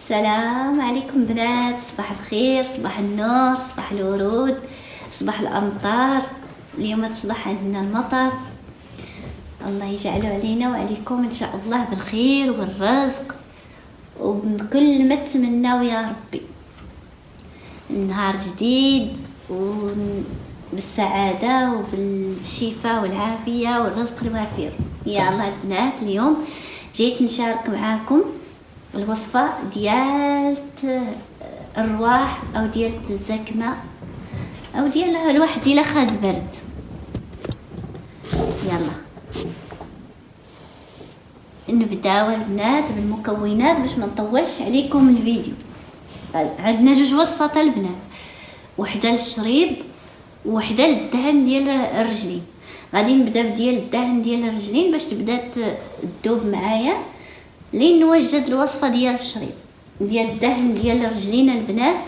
السلام عليكم بنات، صباح الخير، صباح النور، صباح الورود، صباح الأمطار. اليوم تصبح عندنا المطر، الله يجعله علينا وعليكم إن شاء الله بالخير والرزق وبكل ما تمناو يا ربي. النهار جديد وبالسعادة وبالشفاء والعافية والرزق الوافر. يا الله البنات، اليوم جيت نشارك معاكم الوصفة ديال الرواح او ديال الزكمة او ديال الواحد الا خاد برد. يلا نبداو البنات بالمكونات باش ما نطولش عليكم الفيديو. عندنا جوج وصفات البنات، وحده للشريب وحده للدهن ديال الرجلين. غادي نبدا بديال الدهن ديال الرجلين باش تبدا تذوب معايا لين نوجد الوصفه ديال الشريب. ديال الدهن ديال الرجلين البنات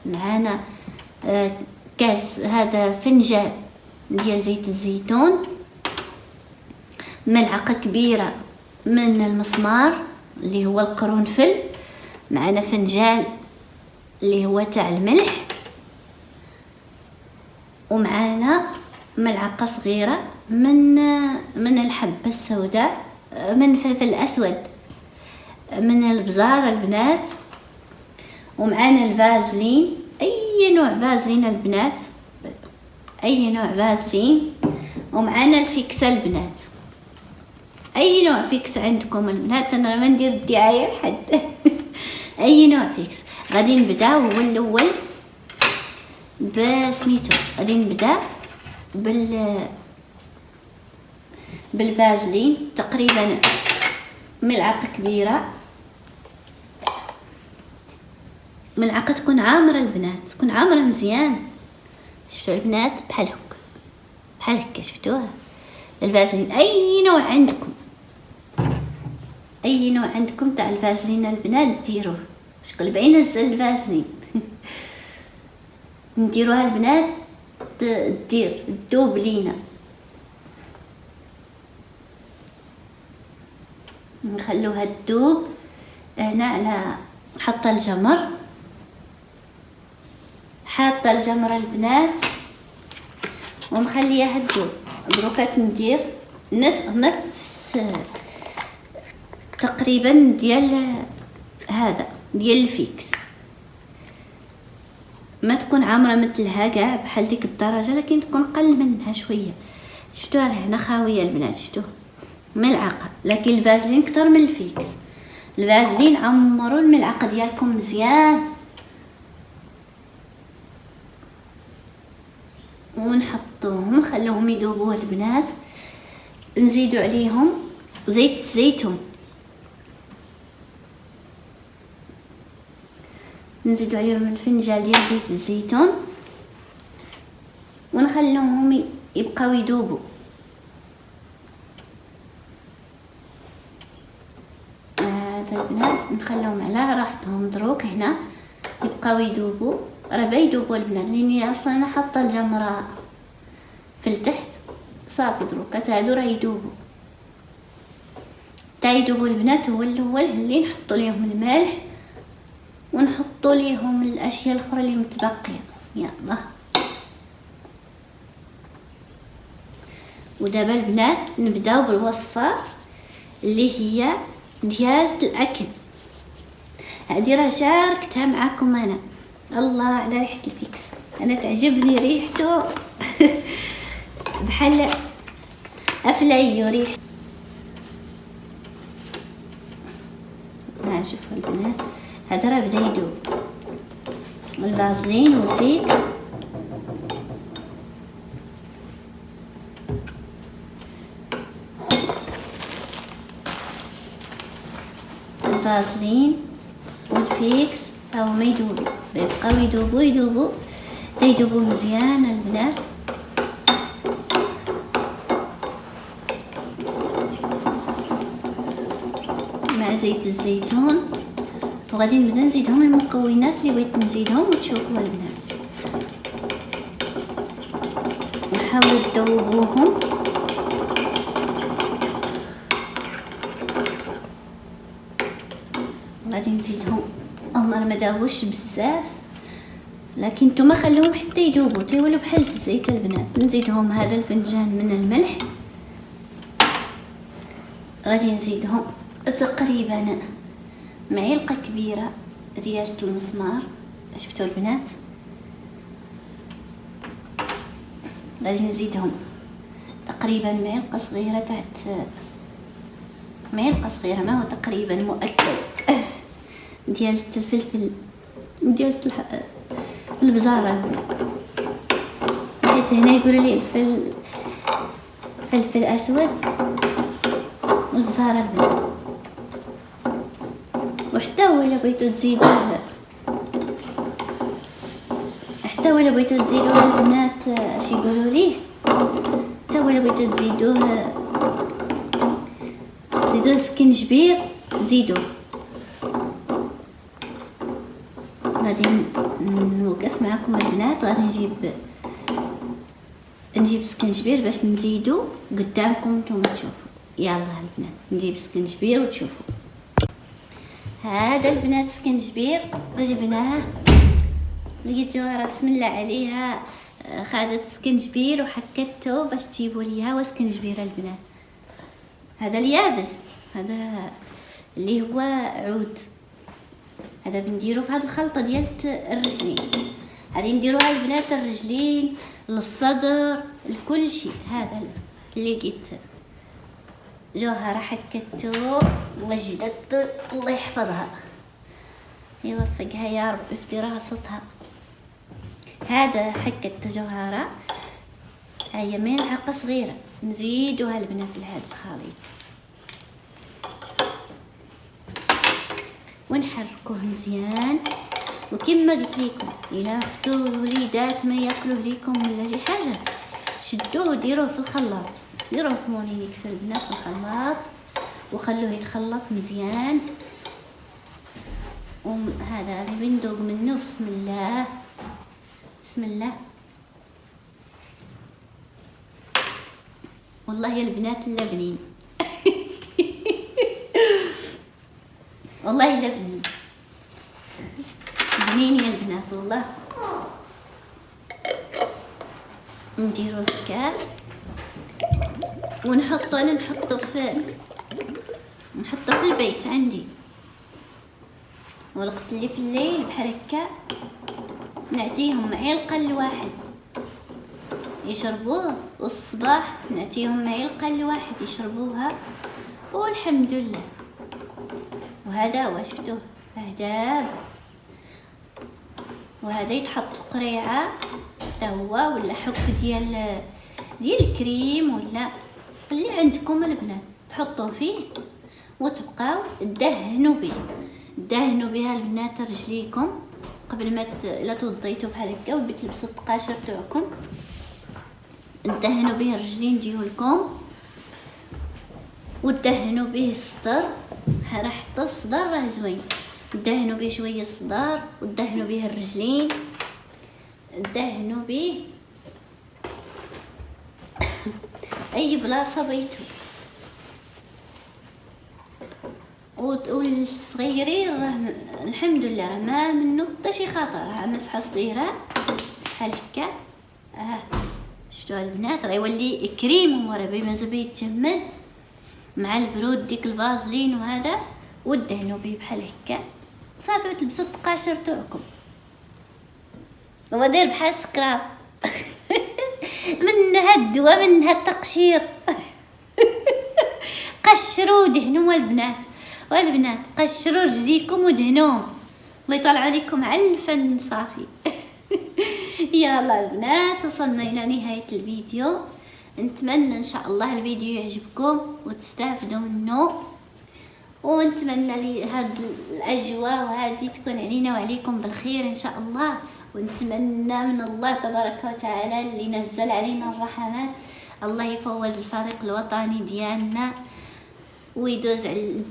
معانا كاس، هذا فنجان ديال زيت الزيتون، ملعقه كبيره من المسمار اللي هو القرنفل، معانا فنجان اللي هو تاع الملح، ومعانا ملعقه صغيره من الحبه السوداء، من الفلفل الاسود، من البزار البنات، ومعانا الفازلين، اي نوع فازلين البنات، اي نوع فازلين، ومعانا الفيكس البنات، اي نوع فيكس عندكم البنات، انا ما ندير الدعايه لحد اي نوع فيكس. غادي نبداو هو الاول بسميتو، غادي نبدا بالفازلين، تقريبا ملعقه كبيره، ملعقه تكون عامره البنات، تكون عامره مزيان. شفتوا البنات؟ بحال هكا، بحال هكا، شفتوها؟ الفازلين اي نوع عندكم، اي نوع عندكم تاع الفازلين البنات ديروه. شكون باين نزل الفازلين نديروها البنات دير دوب لينا. نخلوها تدوب هنا على حاطه الجمر، حاطه الجمر البنات ومخليها تدوب. دروكا ندير نفس تقريبا ديال هذا ديال الفيكس، ما تكون عامره مثلها كاع بحال ديك الدرجه، لكن تكون قل منها شويه. شفتوها هنا خاويه البنات، شفتوه ملعقه، لكن الفازلين كتر من الفيكس. الفازلين عمروا الملعقه ديالكم مزيان، ونحطوهم نخلوهم يذوبوا البنات. نزيدوا عليهم زيت الزيتون، نزيدوا عليهم الفنجان ديال زيت الزيتون ونخلوهم يبقاو يذوبوا. هذا البنات نخلوهم على راحتهم دروك هنا يبقاو يذوبوا، راه بيذوبوا البنات، لاني اصلا انا حاطه الجمره في التحت صافي. دروك هادو راه يذوبوا تا يذوبوا البنات. هو الاول اللي نحطوا ليهم الملح ونحطوا ليهم الاشياء الاخرى اللي متبقيه. يلا ودابا البنات نبداو بالوصفه اللي هي ديال الاكل. هذه راه شاركتها معكم انا، الله على ريحه الفيكس، انا تعجبني ريحته بحال افلايو ريحه. شوفوا البنات، هذا راه بدا يذوب، الفازلين والفيكس. الفازلين والفيكس او ما يذوبوا، بيبقاو يذوبوا تا يذوبوا مزيان البنات. مع زيت الزيتون، وغادي نبدا نزيدهم المكونات اللي بغيت نزيدهم وتشوفوا البنات. نحاولوا تذوبوهم. غادي نزيدهم هما ما داوش بزاف، لكن نتوما خلوهم حتى يذوبوا تيولوا بحال الزيت البنات. نزيدهم هذا الفنجان من الملح، غادي نزيدهم تقريبا معلقه كبيره ديال المسمار. شفتوا البنات؟ غادي نزيدهم تقريبا معلقه صغيره تاع معلقه صغيره، ما هو تقريبا مؤكد ديال الفلفل ديال البزاره، حيت هنا يقولوا لي فلفل اسود والبزاره البنات. وحتى هو الا بغيتو تزيدوه، حتى هو الا بغيتو تزيدوه البنات اش يقولوا ليه، حتى هو الا بغيتو تزيدوه سكنجبير زيدوه. غادي نوقف معكم البنات، غادي نجيب سكنجبير باش نزيدو قدامكم نتوما تشوفوا. يلا البنات نجيب سكنجبير وتشوفوا. هذا البنات سكنجبير جبناه، لقيت جوهره بسم الله عليها خادت سكنجبير وحكته باش تجيبوا ليها وسكنجبير البنات. هذا اليابس، هذا اللي هو عود، هذا بنديرو في هذه الخلطه ديال الرجلين. غادي نديروها البنات الرجلين للصدر لكل شيء. هذا اللي لقيت جوهره حكته وجدته، الله يحفظها يوفقها يا رب في دراستها. هذا حكت جوهره، هي ملعقه صغيره نزيدوها البنات لهذا الخليط ونحركوه مزيان. وكما قلت لكم الا فتو الوليدات ما ياكلوه ليكم ولا شي حاجه، شدوه وديروه في الخلاط، ديروه في مونيكس البنات في الخلاط وخلوه يتخلط مزيان. وهذا اللي بندوق منه بسم الله بسم الله. والله يا البنات لا بنين والله لا بنين بنين يا البنات والله. نديرو هكا ونحطو، انا نحطو في البيت عندي، والوقت اللي في الليل بحال هكا نعطيهم معلقه لواحد يشربوه، والصباح نعطيهم معلقه لواحد يشربوها والحمد لله. وهذا هو شفتوه هذا، وهذا يتحط في قريعه حتى هو، ولا حك ديال الكريم ولا اللي عندكم البنات تحطوه فيه وتبقاو تدهنوا بها البنات رجليكم قبل ما لا توضيتوا بحال هكا وبتلبسوا التقاشر تاعكم. ندهنوا به الرجلين ديالكم ودهنوا به الصدر، راه حتى الصدر راه زوين، دهنوا به شويه الصدر ودهنوا به الرجلين، دهنوا به اي بلاصه بيتو. والصغيرين راه الحمد لله راه ما منه حتى شي خطر، راه مسحه صغيره بحال هكا. شفتوا البنات راه يولي كريم، هو راه مازال بيتجمد مع البرود ديك الفازلين وهذا، ودهنوا به بحال هكا صافي وتلبسوا التقاشر تاعكم. هو داير بحال سكراب منها الدواء منها التقشير قشروا ودهنوا والبنات قشروا رجليكم ودهنوهم ويطلعوا لكم على الفن صافي يلا البنات وصلنا الى نهايه الفيديو. نتمنى ان شاء الله الفيديو يعجبكم وتستافدوا منه، ونتمنى لي هاد الاجواء وهذه تكون علينا وعليكم بالخير ان شاء الله. ونتمنى من الله تبارك وتعالى اللي نزل علينا الرحمات الله يفوز الفريق الوطني ديالنا ويدوز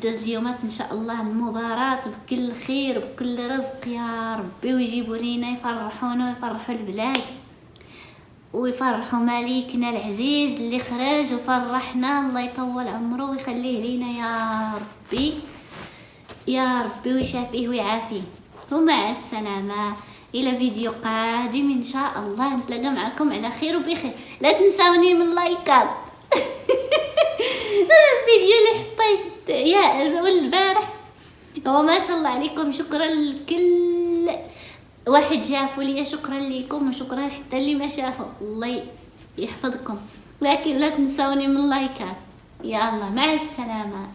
اليومات ان شاء الله المباراة بكل خير وبكل رزق يا ربي، ويجيبوا لينا يفرحونا ويفرحوا البلاد ويفرحوا مليكنا العزيز اللي خرج وفرحنا، الله يطول عمره ويخليه لينا يا ربي يا ربي ويشافيه ويعافيه. ومع السلامة. إلى فيديو قادم إن شاء الله، نتلاقى معكم على خير وبخير. لا تنسوني من لايكات. الفيديو اللي حطيت يا البارح، وما شاء الله عليكم، شكرا لكل واحد شافوا لي، شكرا لكم، وشكرا حتى اللي ما شافوا، الله يحفظكم. لكن لا تنسوني من لايكات. يلا مع السلامة.